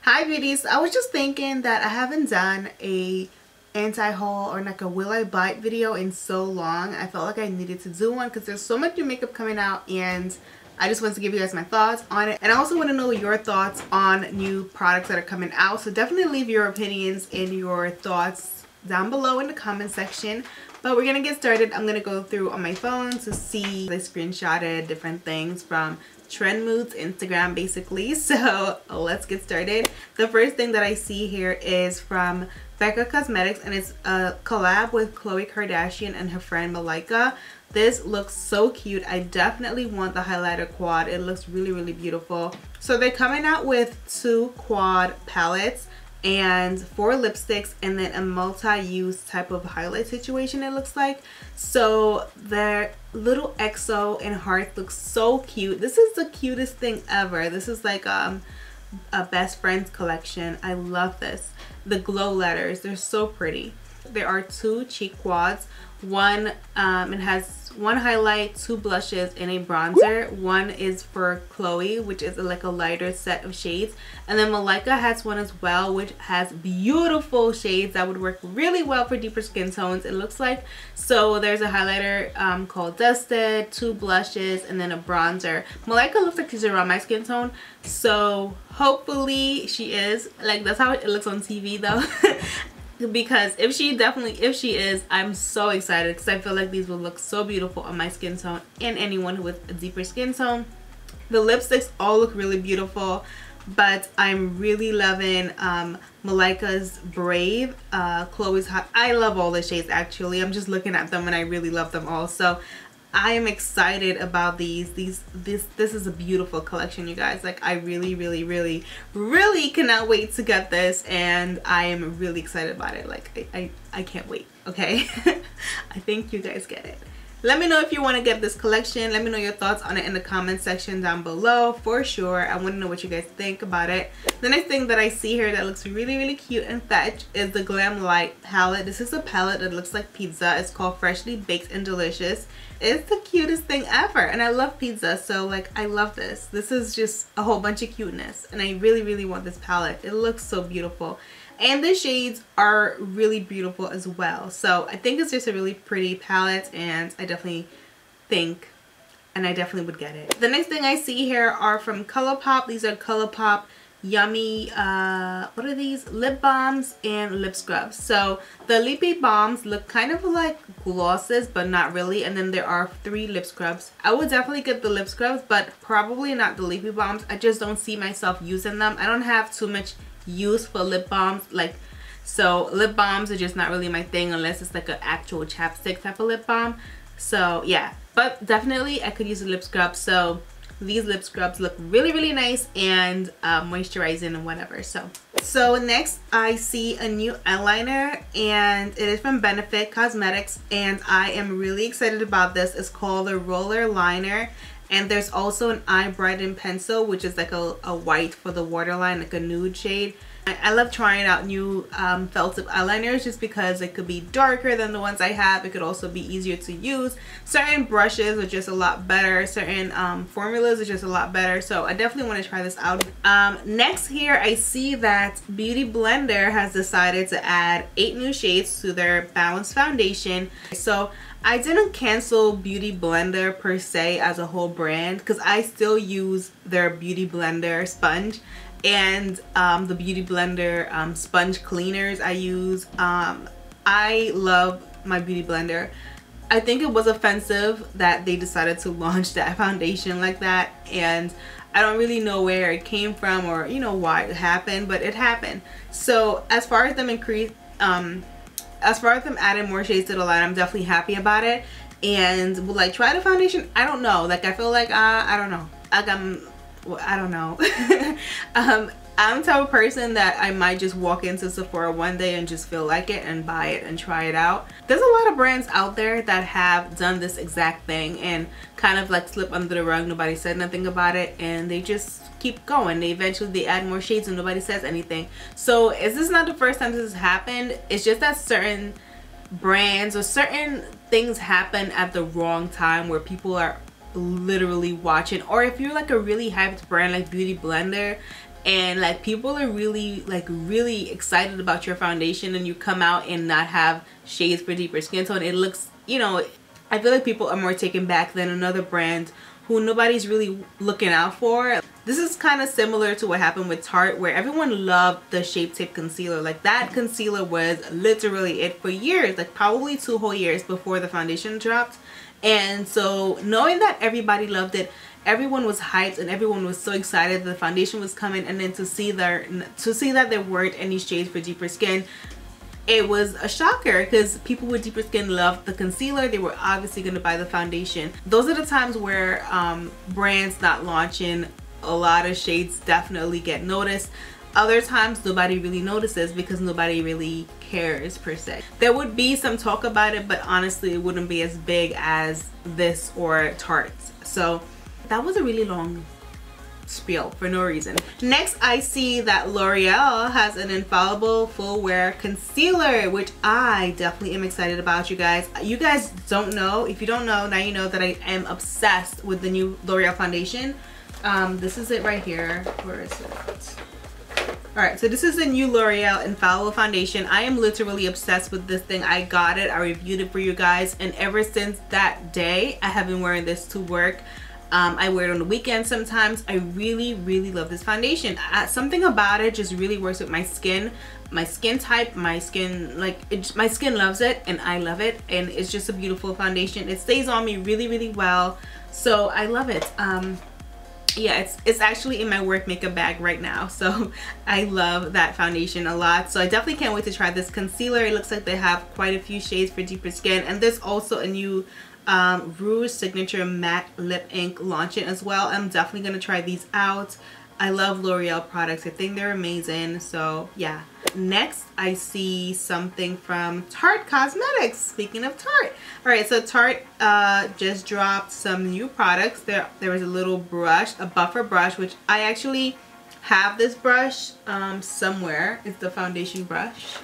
Hi beauties, I was just thinking that I haven't done a anti-haul or like a will I buy it video in so long. I felt like I needed to do one because there's so much new makeup coming out and I just wanted to give you guys my thoughts on it. And I also want to know your thoughts on new products that are coming out. So definitely leave your opinions and your thoughts down below in the comment section. But we're going to get started. I'm going to go through on my phone to see. I screenshotted different things from Trend Moods Instagram basically. So let's get started. The first thing that I see here is from Becca Cosmetics and it's a collab with Khloe Kardashian and her friend Malika. This looks so cute. I definitely want the highlighter quad. It looks really beautiful. So they're coming out with 2 quad palettes and 4 lipsticks and then a multi-use type of highlight situation, it looks like. So their little XO and heart looks so cute. This is the cutest thing ever. This is like a best friends collection. I love this. The glow letters, they're so pretty. There are 2 cheek quads. One it has 1 highlight, 2 blushes, and a bronzer. One is for Khloe, which is like a lighter set of shades, and then Malika has one as well, which has beautiful shades that would work really well for deeper skin tones, it looks like. So there's a highlighter called Dusted, 2 blushes, and then a bronzer. Malika looks like she's around my skin tone, so hopefully she is. Like, that's how it looks on TV though. Because if she is, I'm so excited because I feel like these will look so beautiful on my skin tone and anyone with a deeper skin tone. The lipsticks all look really beautiful, but I'm really loving Malika's Brave, Chloe's Hot. I love all the shades actually. I'm just looking at them and I really love them all. So I am excited about these. This is a beautiful collection, you guys. Like, I really cannot wait to get this, and I am really excited about it. Like, I can't wait, okay? I think you guys get it. Let me know if you want to get this collection. Let me know your thoughts on it in the comment section down below for sure. I want to know what you guys think about it. The next thing that I see here that looks really cute and fetch is the Glam Light palette. This is a palette that looks like pizza. It's called Freshly Baked and Delicious. It's the cutest thing ever, and I love pizza, so like I love this. This is just a whole bunch of cuteness, and I really want this palette. It looks so beautiful. And the shades are really beautiful as well. So I think it's just a really pretty palette, and I definitely would get it. The next thing I see here are from ColourPop. These are ColourPop Yummy, what are these? Lip balms and lip scrubs. So the lippy balms look kind of like glosses, but not really. And then there are 3 lip scrubs. I would definitely get the lip scrubs, but probably not the lippy balms. I just don't see myself using them. I don't have too much use for lip balms, like, so lip balms are just not really my thing unless it's like an actual chapstick type of lip balm. So yeah, but definitely I could use a lip scrub. So these lip scrubs look really nice and moisturizing and whatever. So next I see a new eyeliner, and it is from Becca Cosmetics, and I am really excited about this. It's called the Roller Liner. And there's also an eye brighten pencil, which is like a white for the waterline, like a nude shade. I love trying out new felt tip eyeliners just because it could be darker than the ones I have. It could also be easier to use. Certain brushes are just a lot better. Certain formulas are just a lot better. So I definitely want to try this out. Next here, I see that Beauty Blender has decided to add 8 new shades to their Balance Foundation. So I didn't cancel Beauty Blender per se as a whole brand because I still use their Beauty Blender sponge and the Beauty Blender sponge cleaners I use. I love my Beauty Blender. I think it was offensive that they decided to launch that foundation like that, and I don't really know where it came from or, you know, why it happened, but it happened. So as far as them adding more shades to the line, I'm definitely happy about it. And will I try the foundation? I don't know. Like, I feel like I don't know. Like, I don't know. I'm the type of person that I might just walk into Sephora one day and just feel like it and buy it and try it out. There's a lot of brands out there that have done this exact thing and kind of like slip under the rug. Nobody said nothing about it, and they just keep going. They add more shades and nobody says anything. So is this not the first time this has happened? It's just that certain brands or certain things happen at the wrong time where people are literally watching. Or if you're like a really hyped brand like Beauty Blender and like people are really excited about your foundation, and you come out and not have shades for deeper skin tone, it looks, you know, I feel like people are more taken back than another brand who nobody's really looking out for. This is kind of similar to what happened with Tarte, where everyone loved the Shape Tape concealer. Like that concealer was literally it for years, like probably 2 whole years before the foundation dropped. And so knowing that everybody loved it, everyone was hyped and everyone was so excited the foundation was coming, and then to see that there weren't any shades for deeper skin, it was a shocker, because people with deeper skin loved the concealer. They were obviously going to buy the foundation. Those are the times where brands not launching a lot of shades definitely get noticed. Other times nobody really notices because nobody really cares per se. There would be some talk about it, but honestly it wouldn't be as big as this or Tarte's. So that was a really long spiel for no reason. Next, I see that L'Oreal has an infallible full wear concealer, which I definitely am excited about. You guys don't know. If you don't know, now you know that I am obsessed with the new L'Oreal foundation. This is it right here. Where is it? Alright, so this is the new L'Oreal Infallible Foundation. I am literally obsessed with this thing. I got it, I reviewed it for you guys, and ever since that day, I have been wearing this to work. I wear it on the weekend sometimes. I really love this foundation. Something about it just really works with my skin type, my skin loves it and I love it, and it's just a beautiful foundation. It stays on me really well, so I love it. Yeah, it's actually in my work makeup bag right now, so I love that foundation a lot. So I definitely can't wait to try this concealer. It looks like they have quite a few shades for deeper skin, and there's also a new Rouge Signature Matte Lip Ink launching as well. I'm definitely going to try these out. I love L'Oreal products. I think they're amazing. So yeah. Next, I see something from Tarte Cosmetics. Speaking of Tarte. Alright, so Tarte just dropped some new products. There was a little brush, a buffer brush, which I actually have this brush somewhere. It's the foundation brush.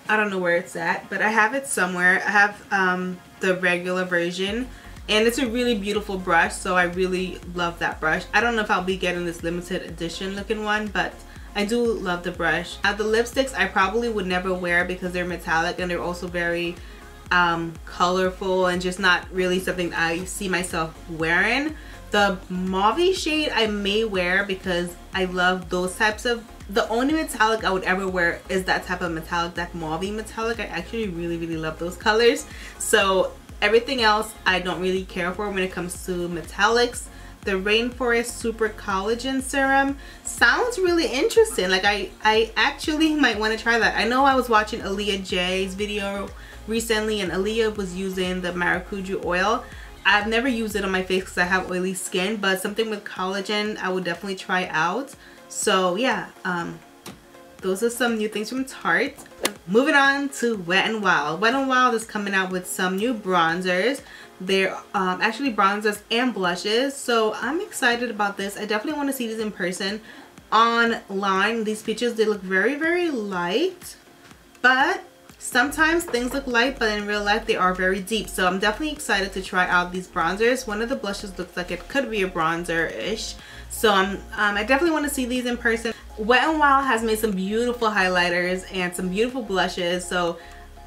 I don't know where it's at, but I have it somewhere. I have the regular version, and it's a really beautiful brush, so I really love that brush. I don't know if I'll be getting this limited edition looking one, but I do love the brush. Now the lipsticks I probably would never wear because they're metallic and they're also very colorful and just not really something I see myself wearing. The mauve shade I may wear because I love those types of, the only metallic I would ever wear is that type of metallic, that mauve metallic. I actually really love those colors. So everything else I don't really care for when it comes to metallics. The Rainforest Super Collagen Serum sounds really interesting. Like I actually might want to try that. I know I was watching Aaliyah J's video recently, and Aaliyah was using the maracuja oil. I've never used it on my face because I have oily skin, but something with collagen I would definitely try out. So yeah, those are some new things from Tarte. Moving on to Wet n Wild. Wet n Wild is coming out with some new bronzers. They're actually bronzers and blushes, so I'm excited about this. I definitely want to see these in person. Online, these pictures, they look very light, but sometimes things look light, but in real life they are very deep. So I'm definitely excited to try out these bronzers. One of the blushes looks like it could be a bronzer-ish, so I definitely want to see these in person. Wet n Wild has made some beautiful highlighters and some beautiful blushes, so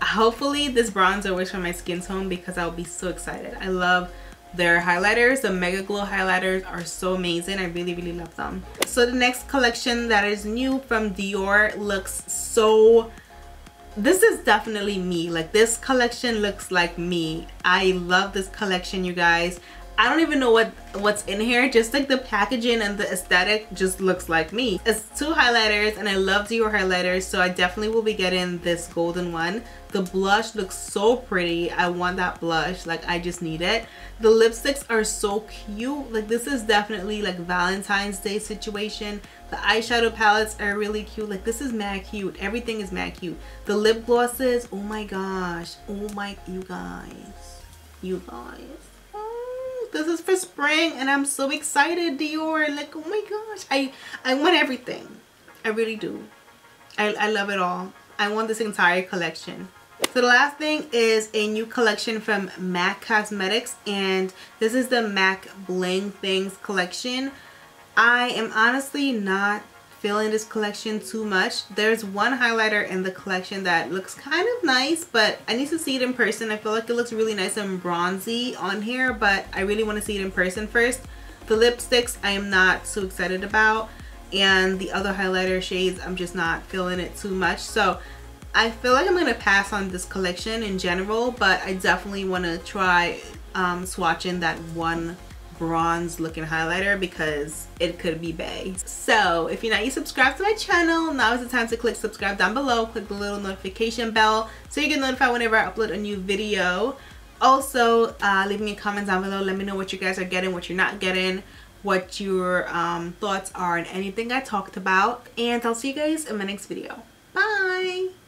hopefully this bronzer works for my skin tone because I'll be so excited. I love their highlighters. The Mega Glow highlighters are so amazing. I really love them. So the next collection that is new from Dior looks so, this is definitely me. Like this collection looks like me. I love this collection, you guys. I don't even know what's in here. Just like the packaging and the aesthetic just looks like me. It's 2 highlighters and I love Dior highlighters, so I definitely will be getting this golden one. The blush looks so pretty. I want that blush. Like I just need it. The lipsticks are so cute. Like this is definitely like Valentine's Day situation. The eyeshadow palettes are really cute. Like this is mad cute. Everything is mad cute. The lip glosses, oh my gosh. Oh my, you guys. This is for spring and I'm so excited, Dior. Like, oh my gosh, I want everything. I really do. I love it all. I want this entire collection. So the last thing is a new collection from MAC Cosmetics, and this is the MAC Bling Things collection. I am honestly not feeling this collection too much. There's one highlighter in the collection that looks kind of nice, but I need to see it in person. I feel like it looks really nice and bronzy on here, but I really want to see it in person first. The lipsticks I am not so excited about, and the other highlighter shades I'm just not feeling it too much. So I feel like I'm going to pass on this collection in general, but I definitely want to try swatching that one bronze looking highlighter because it could be bae. So if you're not yet subscribed to my channel, now is the time to click subscribe down below. Click the little notification bell so you get notified whenever I upload a new video. Also, leave me a comment down below. Let me know what you guys are getting, what you're not getting, what your thoughts are on anything I talked about. And I'll see you guys in my next video. Bye!